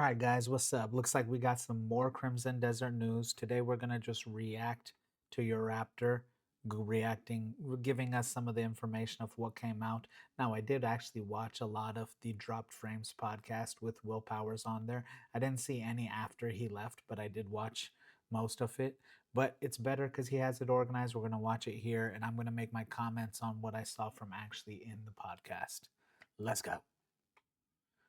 All right, guys, what's up? Looks like we got some more Crimson Desert news. Today, we're going to just react to your Raptor, giving us some of the information of what came out. Now, I did actually watch a lot of the Dropped Frames podcast with Will Powers on there. I didn't see any after he left, but I did watch most of it. But it's better because he has it organized. We're going to watch it here, and I'm going to make my comments on what I saw from actually in the podcast. Let's go.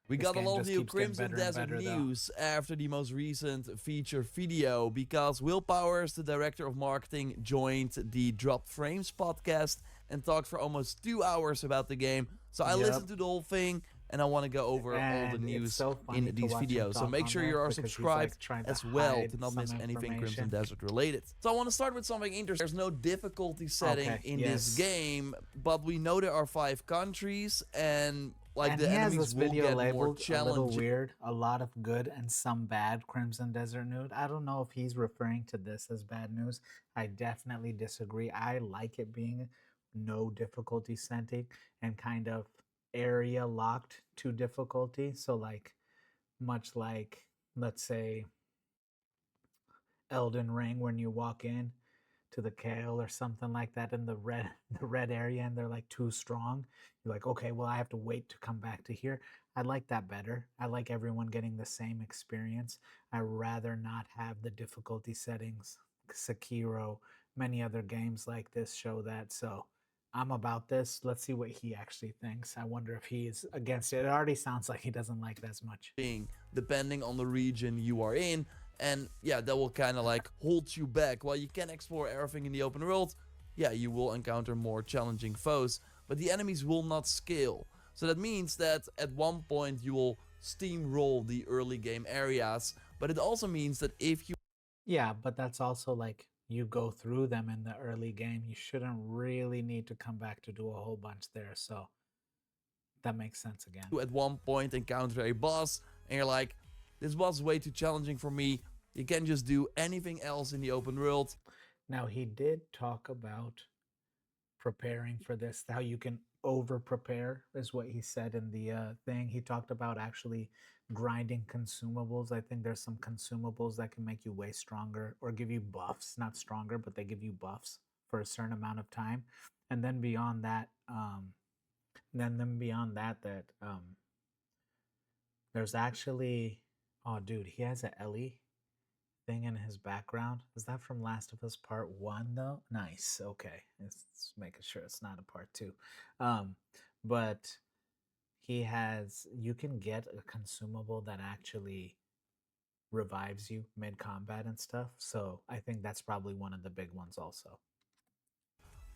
We This got a game lot of just new keeps getting Crimson better and Desert better, though. news after the most recent feature video because Will Powers, the director of marketing, joined the Dropped Frames podcast and talked for almost 2 hours about the game. So I listened to the whole thing and I want to go over all the news in these videos. So make sure you are subscribed as well to not miss anything Crimson Desert related. So I want to start with something interesting. There's no difficulty setting in this game, but we know there are 5 countries and the enemies will get more challenging. A little weird, a lot of good and some bad Crimson Desert news. I don't know if he's referring to this as bad news. I definitely disagree. I like it being no difficulty setting and kind of area locked to difficulty. So like much like, let's say, Elden Ring, when you walk in to the Kale or something like that in the red area and they're like too strong, you're like, okay, well, I have to wait to come back to here. I like that better. I like everyone getting the same experience. I rather not have the difficulty settings. Sekiro, many other games like this show that. So I'm about this. Let's see what he actually thinks. I wonder if he's against it. It already sounds like he doesn't like it as much. Depending on the region you are in. And yeah, that will kind of like hold you back. While you can explore everything in the open world, yeah, you will encounter more challenging foes, but the enemies will not scale. So that means that at one point you will steamroll the early game areas, but it also means that if you... Yeah, but that's also like you go through them in the early game. You shouldn't really need to come back to do a whole bunch there. So that makes sense again. At one point encounter a boss and you're like, this boss is way too challenging for me. You can just do anything else in the open world. Now, he did talk about preparing for this, how you can over prepare is what he said in the thing. He talked about actually grinding consumables. I think there's some consumables that can make you way stronger or give you buffs, not stronger, but they give you buffs for a certain amount of time. And then beyond that, there's actually, oh dude, he has a Ellie thing in his background. Is that from Last of Us Part 1 though? Nice. Okay. It's making sure it's not a Part 2. But he has, you can get a consumable that actually revives you mid-combat and stuff. So I think that's probably one of the big ones also.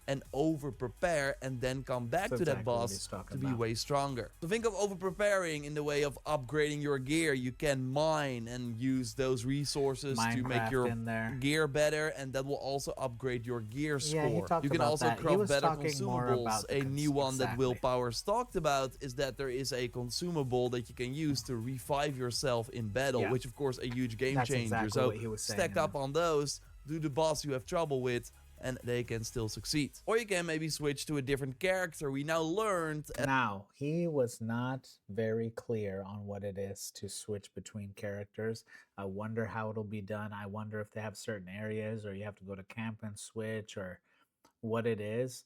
And over prepare and then come back to that boss to be way stronger. So think of over preparing in the way of upgrading your gear. You can mine and use those resources to make your gear better, and that will also upgrade your gear score. You can also craft better consumables. A new one that Will Powers talked about is that there is a consumable that you can use to revive yourself in battle, which of course a huge game changer. So stack up on those, do the boss you have trouble with, and they can still succeed. Or you can maybe switch to a different character. We now learned... Now, he was not very clear on what it is to switch between characters. I wonder how it'll be done. I wonder if they have certain areas or you have to go to camp and switch or what it is.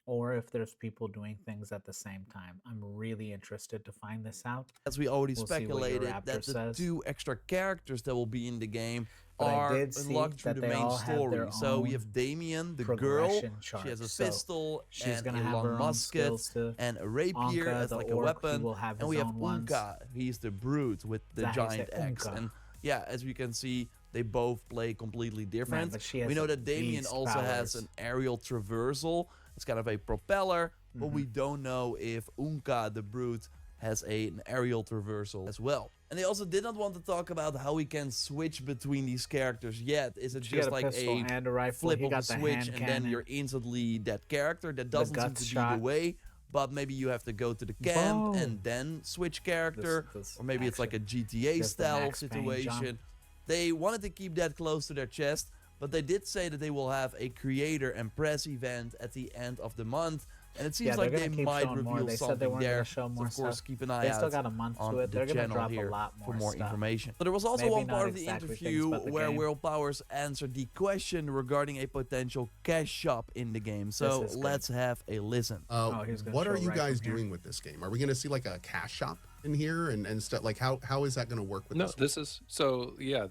Or if there's people doing things at the same time. I'm really interested to find this out. As we already speculated, that the 2 extra characters that will be in the game are unlocked through the main story. So we have Damien, the girl. She has a pistol and a long musket and a rapier as like a weapon. And we have Unka. He's the brute with the giant axe. And yeah, as we can see, they both play completely different. We know that Damien also has an aerial traversal. It's kind of a propeller, but we don't know if Unka, the brute, has an aerial traversal as well. And they also did not want to talk about how we can switch between these characters yet. Is it just like a flip of a switch and then you're instantly that character? That doesn't seem to be the way. But maybe you have to go to the camp and then switch character. Or maybe it's like a GTA style situation. They wanted to keep that close to their chest. But they did say that they will have a creator and press event at the end of the month And it seems like they might reveal something there. Show So more of course, stuff. keep an eye They out still got a month on to it. the They're gonna channel drop here a lot more for more stuff. information. But there was also Maybe one part of the exactly interview where WorldPowers answered the question regarding a potential cash shop in the game. So let's have a listen. What are you guys doing with this game? Are we going to see like a cash shop in here and stuff? Like how is that going to work with this? No, this is so yeah.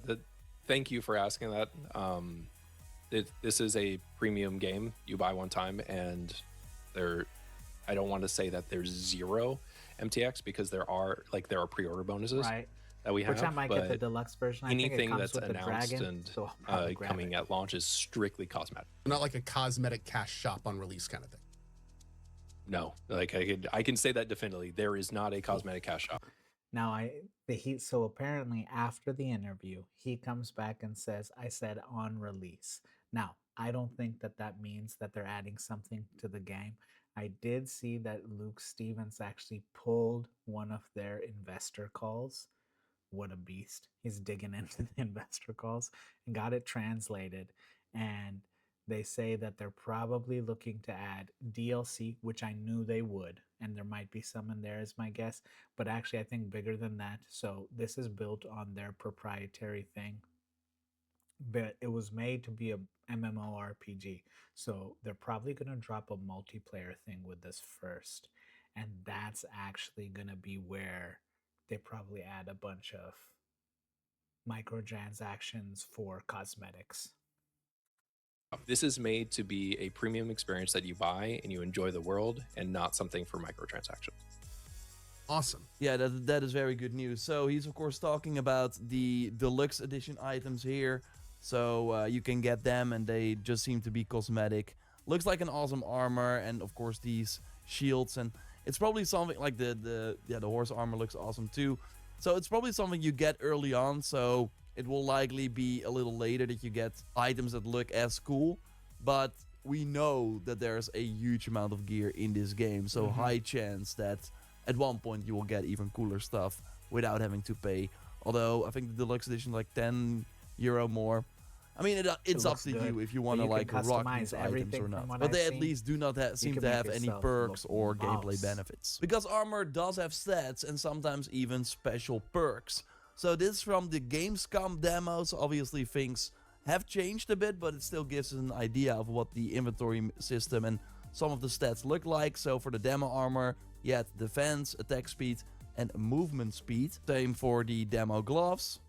Thank you for asking that. This is a premium game. You buy one time, and I don't want to say that there's zero MTX because there are pre-order bonuses that we have. Which I might get the deluxe version. Anything that's announced and coming at launch is strictly cosmetic. Not like a cosmetic cash shop on release kind of thing. No, like I can say that definitively. There is not a cosmetic cash shop. Now so apparently after the interview, he comes back and says, "I said on release." Now, I don't think that means that they're adding something to the game. I did see that Luke Stevens actually pulled one of their investor calls. What a beast. He's digging into the investor calls and got it translated. And they say that they're probably looking to add DLC, which I knew they would. And there might be some in there as my guess. But actually, I think bigger than that. So this is built on their proprietary thing. But it was made to be a MMORPG. So they're probably going to drop a multiplayer thing with this first. And that's actually going to be where they probably add a bunch of microtransactions for cosmetics. This is made to be a premium experience that you buy and you enjoy the world and not something for microtransactions. Awesome. Yeah, that is very good news. So he's of course talking about the deluxe edition items here. So you can get them and they just seem to be cosmetic. Looks like an awesome armor and of course these shields, and it's probably something like the horse armor looks awesome too. So it's probably something you get early on, so it will likely be a little later that you get items that look as cool. But we know that there's a huge amount of gear in this game, so high chance that at one point you will get even cooler stuff without having to pay. Although I think the deluxe edition like €10 more. I mean, it's up to you if you want to like rock these items or not. But they at least do not seem to have any perks or gameplay benefits. Because armor does have stats and sometimes even special perks. So this is from the Gamescom demos. Obviously things have changed a bit, but it still gives us an idea of what the inventory system and some of the stats look like. So for the demo armor, you had defense, attack speed, and movement speed. Same for the demo gloves.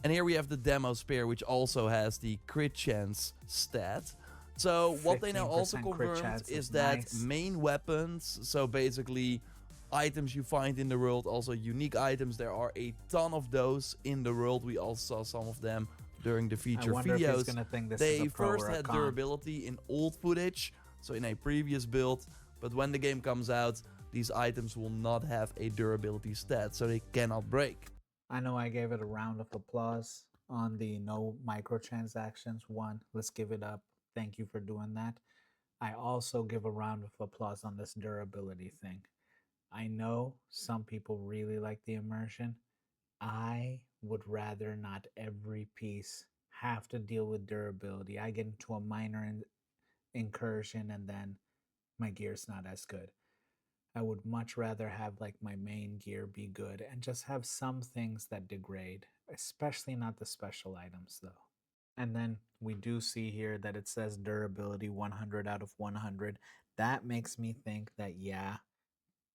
And here we have the demo spear, which also has the crit chance stat. So what they now also confirmed is that main weapons, so basically items you find in the world, also unique items, there are a ton of those in the world. We also saw some of them during the feature videos. They first had durability in old footage, so in a previous build, but when the game comes out, these items will not have a durability stat, so they cannot break. I know I gave it a round of applause on the no microtransactions one. Let's give it up. Thank you for doing that. I also give a round of applause on this durability thing. I know some people really like the immersion. I would rather not every piece have to deal with durability. I get into a minor incursion and then my gear's not as good. I would much rather have like my main gear be good and just have some things that degrade, especially not the special items though. And then we do see here that it says durability 100 out of 100. That makes me think that, yeah,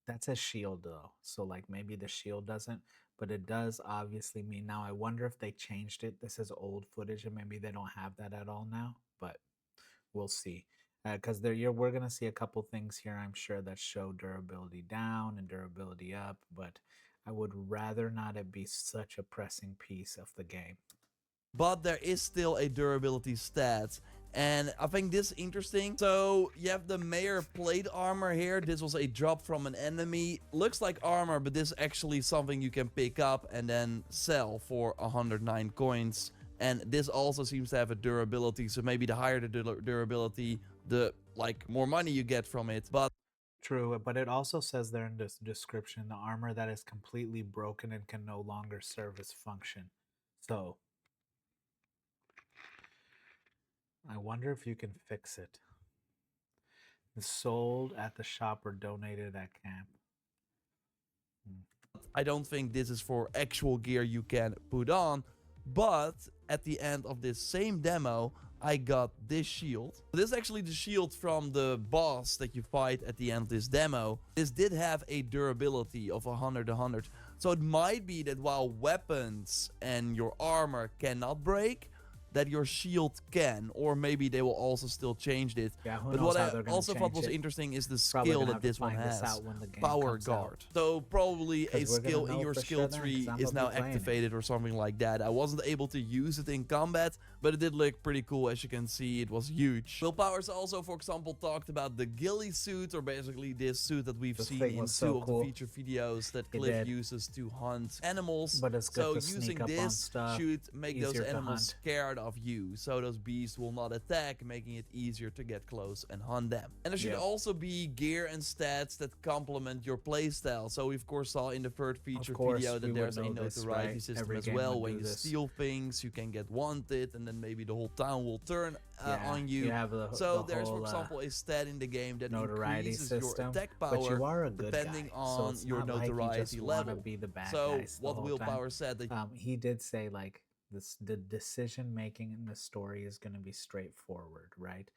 that's a shield though. So like maybe the shield doesn't, but it does obviously mean. Now I wonder if they changed it. This is old footage and maybe they don't have that at all now, but we'll see. Because we're going to see a couple things here, I'm sure, that show durability down and durability up, but I would rather not it be such a pressing piece of the game. But there is still a durability stat, and I think this is interesting. So you have the Mayor plate armor here. This was a drop from an enemy. Looks like armor, but this is actually something you can pick up and then sell for 109 coins. And this also seems to have a durability, so maybe the higher the durability, the more money you get from it. But true, but it also says there in this description, the armor that is completely broken and can no longer serve its function. So I wonder if you can fix it. It's sold at the shop or donated at camp. I don't think this is for actual gear you can put on, but at the end of this same demo, I got this shield. This is actually the shield from the boss that you fight at the end of this demo. This did have a durability of 100. So it might be that while weapons and your armor cannot break, that your shield can, or maybe they will also still change it. Yeah, but what I also thought was interesting is the skill that this one has. Power guard. So probably a skill in your skill tree is now activated or something like that. I wasn't able to use it in combat, but it did look pretty cool. As you can see, it was huge. Willpower's also, for example, talked about the ghillie suit, or basically this suit that we've seen in two of the feature videos that Cliff uses to hunt animals. But it's good so using this should make those animals scared of you, so those beasts will not attack, making it easier to get close and hunt them. And there should also be gear and stats that complement your playstyle. So we of course saw in the third feature video that there's a notoriety system as well. When you steal things, you can get wanted, and then maybe the whole town will turn on you. So there's, for example, a stat in the game that increases your attack power depending on your notoriety level. So what Willpower said that he did say, like, the decision making in the story is going to be straightforward, right?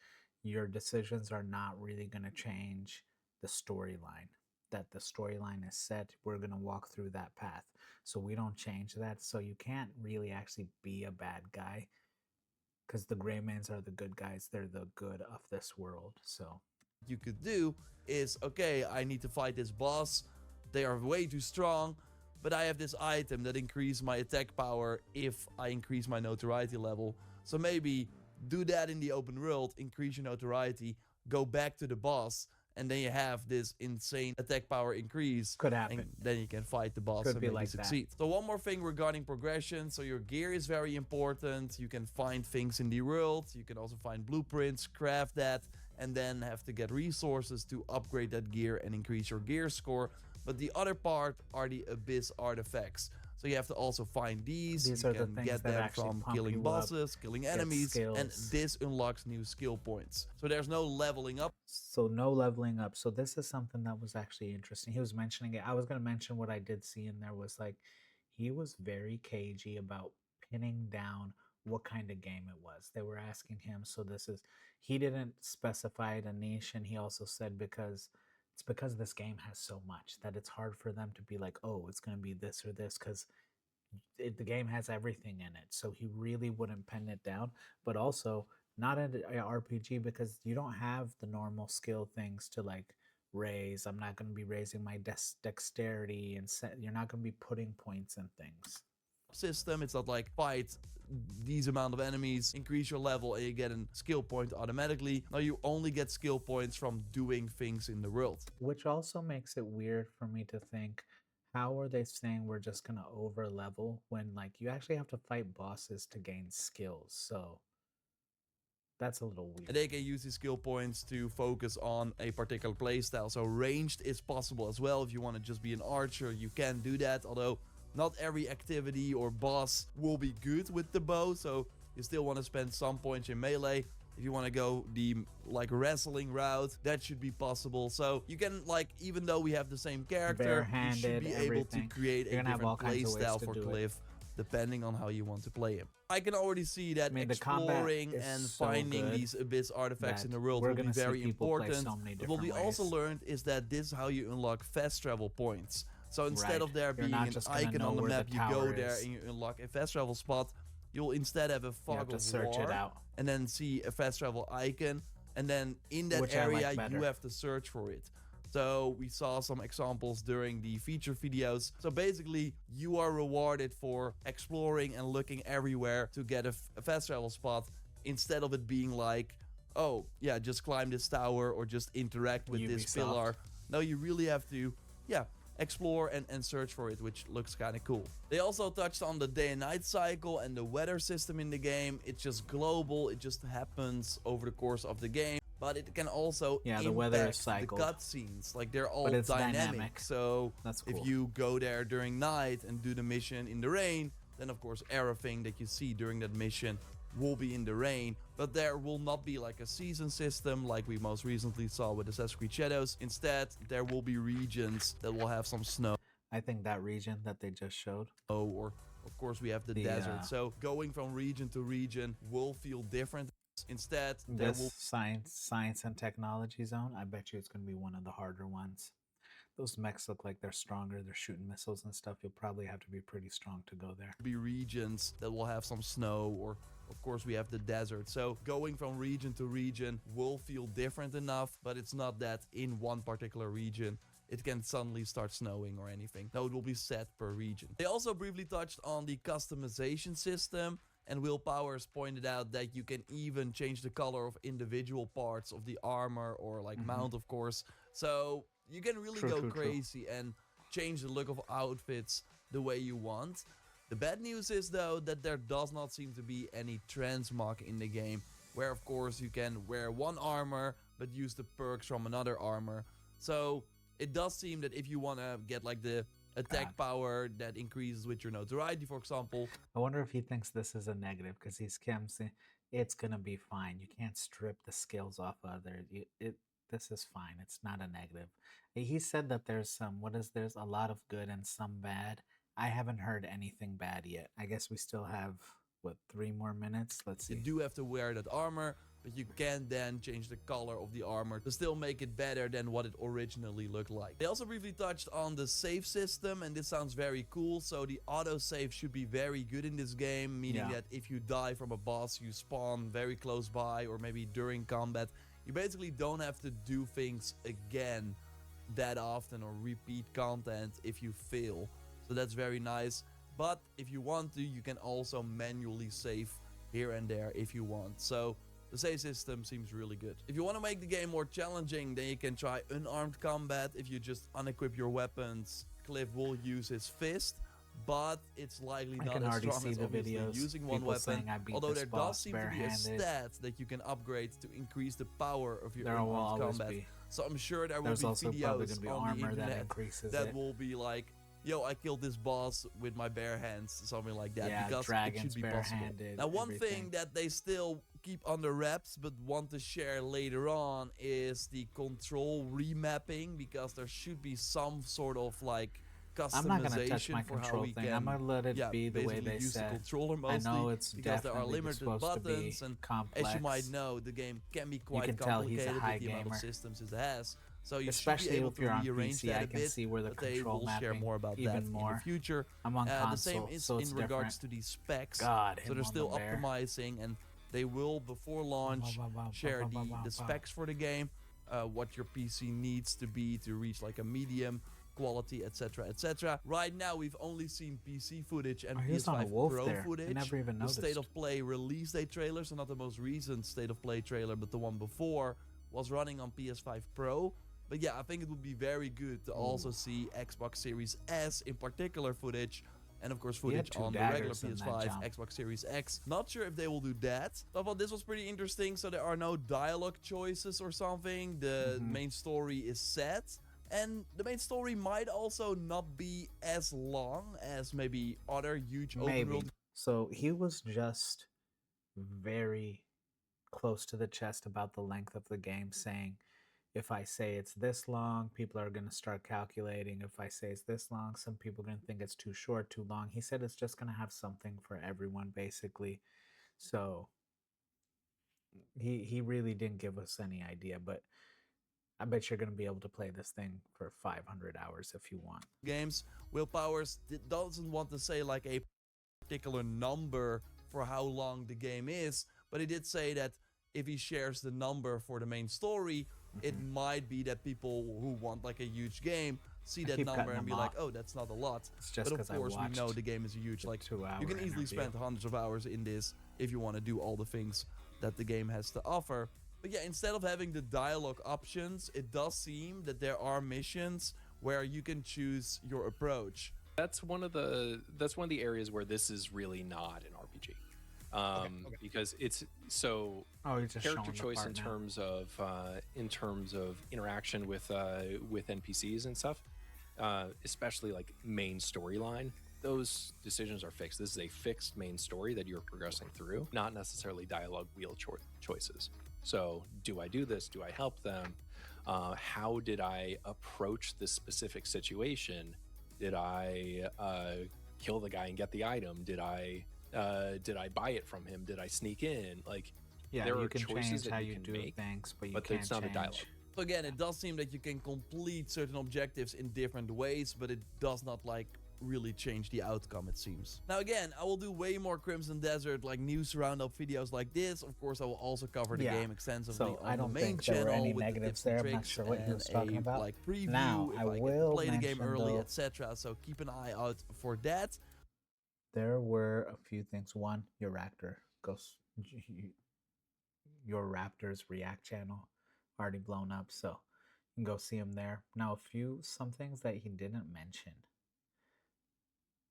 Your decisions are not really going to change the storyline. That the storyline is set, we're going to walk through that path. So we don't change that. So you can't really actually be a bad guy, because the Greymans are the good guys. They're the good of this world. So you could do is, okay, I need to fight this boss. They are way too strong. But I have this item that increases my attack power if I increase my notoriety level. So maybe do that in the open world, increase your notoriety, go back to the boss, and then you have this insane attack power increase. Could happen. And then you can fight the boss and maybe succeed. So one more thing regarding progression. So your gear is very important. You can find things in the world. You can also find blueprints, craft that, and then have to get resources to upgrade that gear and increase your gear score. But the other part are the Abyss artifacts. So you have to also find these. These you are can the get them from killing bosses, killing enemies, and this unlocks new skill points. So there's no leveling up. So no leveling up. So this is something that was actually interesting. He was mentioning it. I was going to mention what I did see in there was, like, he was very cagey about pinning down what kind of game it was. They were asking him. So he didn't specify a niche, and he also said because this game has so much that it's hard for them to be like, oh, it's going to be this or this, because the game has everything in it. So he really wouldn't pin it down. But also not an RPG, because you don't have the normal skill things to, like, raise. I'm not going to be raising my dexterity, and you're not going to be putting points in things. System. It's not like fight these amount of enemies, increase your level, and you get a skill point automatically. Now you only get skill points from doing things in the world. Which also makes it weird for me to think, how are they saying we're just gonna over level when, like, you actually have to fight bosses to gain skills? So that's a little weird. And they can use these skill points to focus on a particular playstyle. So ranged is possible as well. If you want to just be an archer, you can do that, although not every activity or boss will be good with the bow, so you still want to spend some points in melee. If you want to go the, like, wrestling route, that should be possible. So you can, like, even though we have the same character, you should be able to create a different playstyle for Cliff, depending on how you want to play him. I can already see that exploring and finding these Abyss artifacts in the world will be very important. But what we also learned is that this is how you unlock fast travel points. So instead of there being an icon on the map, you go there and you unlock a fast travel spot. You'll instead have a fog of war and then see a fast travel icon. And then in that area, you have to search for it. So we saw some examples during the feature videos. So basically, you are rewarded for exploring and looking everywhere to get a fast travel spot, instead of it being like, oh, yeah, just climb this tower or just interact with this pillar. No, you really have to, explore and search for it, which looks kind of cool. They also touched on the day and night cycle and the weather system in the game. It's just global. It just happens over the course of the game. But it can also impact the weather is cycled. The cutscenes. Like, they're all dynamic. So that's cool. If you go there during night and do the mission in the rain, then of course everything that you see during that mission will be in the rain, but there will not be like a season system like we most recently saw with Assassin's Creed Shadows. Instead, there will be regions that will have some snow. I think that region that they just showed. Or, of course, we have the desert. So going from region to region will feel different. Instead, there will science and technology zone. I bet you it's going to be one of the harder ones. Those mechs look like they're stronger. They're shooting missiles and stuff. You'll probably have to be pretty strong to go there. Be regions that will have some snow, or of course we have the desert. So going from region to region will feel different enough, but it's not that in one particular region it can suddenly start snowing or anything. No, it will be set per region. They also briefly touched on the customization system, and Will Powers pointed out that you can even change the color of individual parts of the armor or like mount, of course. So you can really go crazy and change the look of outfits the way you want. The bad news is, though, that there does not seem to be any transmog in the game, where, of course, you can wear one armor, but use the perks from another armor. So it does seem that if you want to get, like, the attack power that increases with your notoriety, for example. I wonder if he thinks this is a negative, because he's saying it's going to be fine. You can't strip the skills off others. This is fine. It's not a negative. He said that there's a lot of good and some bad. I haven't heard anything bad yet. I guess we still have, 3 more minutes? Let's see. You do have to wear that armor, but you can then change the color of the armor to still make it better than what it originally looked like. They also briefly touched on the save system, and this sounds very cool. So the autosave should be very good in this game, meaning that if you die from a boss, you spawn very close by, or maybe during combat. You basically don't have to do things again that often or repeat content if you fail. So that's very nice. But if you want to, you can also manually save here and there if you want. So the save system seems really good. If you want to make the game more challenging, then you can try unarmed combat. If you just unequip your weapons, Cliff will use his fist, but it's likely not as strong as obviously using one weapon. Although there does seem to be a stat that you can upgrade to increase the power of your unarmed combat. So I'm sure there will be videos on the internet that will be like, yo, I killed this boss with my bare hands, something like that, because it should be possible. Now, one thing that they still keep under wraps but want to share later on is the control remapping, because there should be some sort of like customization. I'm not gonna touch my control thing. I'm gonna let it be the way they said. The controller mostly, I know it's because there are limited buttons, and complex. As you might know, the game can be quite complicated with the amount of systems it has. So you especially should be able if you're to on rearrange PC, that I a can bit, see where the but they control will mapping share more about even that more in the future. I'm on console, the same is so in it's regards different. to the specs. God, so they're still optimizing, and they will, before launch, share the specs for the game, what your PC needs to be to reach like a medium quality, etc., etc. Right now, we've only seen PC footage and PS5 Pro footage. I never even noticed. The State of Play release day trailer, so not the most recent State of Play trailer, but the one before, was running on PS5 Pro. But yeah, I think it would be very good to also see Xbox Series S in particular footage. And of course footage on the regular PS5, Xbox Series X. Not sure if they will do that. I thought this was pretty interesting. So there are no dialogue choices or something. The main story is set. And the main story might also not be as long as maybe other huge open world. So he was just very close to the chest about the length of the game, saying, if I say it's this long, people are going to start calculating. If I say it's this long, some people are going to think it's too short, too long. He said it's just going to have something for everyone, basically. So he really didn't give us any idea, but I bet you're going to be able to play this thing for 500 hours if you want. Games, Will Powers doesn't want to say like a particular number for how long the game is, but he did say that if he shares the number for the main story, it might be that people who want like a huge game see that number and be like, oh, that's not a lot. But of course, we know the game is huge. Like, you can easily spend hundreds of hours in this if you want to do all the things that the game has to offer. But yeah, instead of having the dialogue options, it does seem that there are missions where you can choose your approach. That's one of the areas where this is really not an RPG. Because it's so character choice in terms of interaction with NPCs and stuff, especially like main storyline, those decisions are fixed. This is a fixed main story that you're progressing through, not necessarily dialogue wheel choices. So do I do this? Do I help them? How did I approach this specific situation? Did I kill the guy and get the item? Did I buy it from him? Did I sneak in? Like, yeah, there you are can choices change how that you can do make, things, but it's not a dialogue. So again, it does seem that you can complete certain objectives in different ways, but it does not like really change the outcome, it seems. Now again, I will do way more Crimson Desert like news roundup videos like this. Of course, I will also cover the game extensively on the main channel with the tips and tricks and a like preview now, if I get to play the game early, etc. So keep an eye out for that. There were a few things. One, JorRaptor goes JorRaptors React channel already blown up, so you can go see him there. Now, some things that he didn't mention.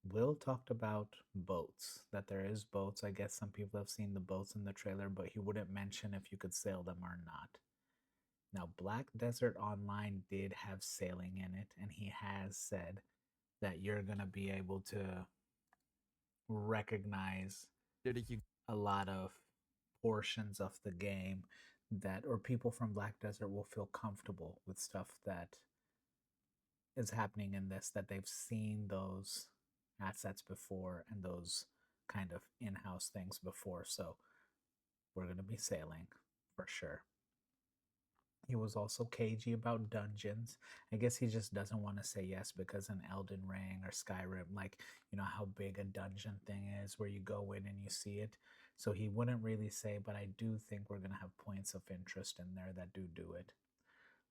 Will talked about boats, that there is boats. I guess some people have seen the boats in the trailer, but he wouldn't mention if you could sail them or not. Now, Black Desert Online did have sailing in it, and he has said that you're going to be able to recognize a lot of portions of the game that, or people from Black Desert will feel comfortable with stuff that is happening in this, that they've seen those assets before and those kind of in-house things before. So we're going to be sailing for sure. He was also cagey about dungeons. I guess he just doesn't want to say yes because in Elden Ring or Skyrim, like, you know how big a dungeon thing is where you go in and you see it. So he wouldn't really say, but I do think we're going to have points of interest in there that do it.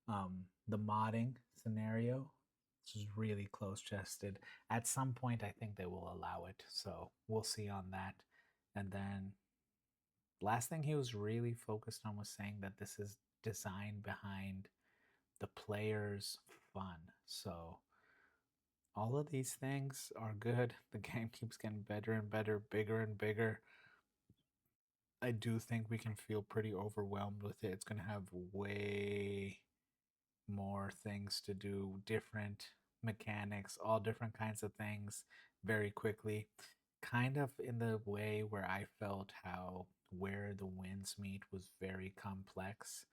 The modding scenario, this is really close-chested. At some point, I think they will allow it. So we'll see on that. And then last thing he was really focused on was saying that this is designed behind the player's fun. So all of these things are good. The game keeps getting better and better, bigger and bigger. I do think we can feel pretty overwhelmed with it. It's going to have way more things to do, different mechanics, all different kinds of things very quickly. Kind of in the way where I felt how Where the Winds Meet was very complex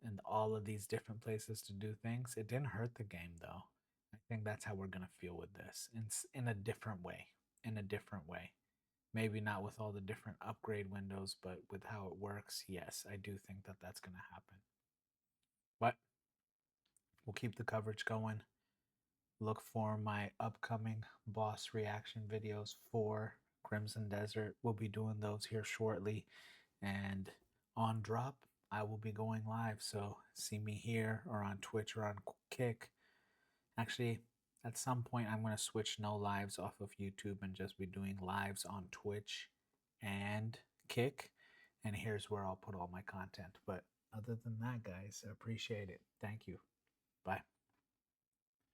and all of these different places to do things. It didn't hurt the game though. I think that's how we're going to feel with this in a different way. In a different way. Maybe not with all the different upgrade windows, but with how it works, yes, I do think that that's going to happen. But we'll keep the coverage going. Look for my upcoming boss reaction videos for Crimson Desert. We'll be doing those here shortly. And on drop, I will be going live. So see me here or on Twitch or on Kick. Actually, at some point, I'm going to switch no lives off of YouTube and just be doing lives on Twitch and Kick. And here's where I'll put all my content. But other than that, guys, I appreciate it. Thank you. Bye.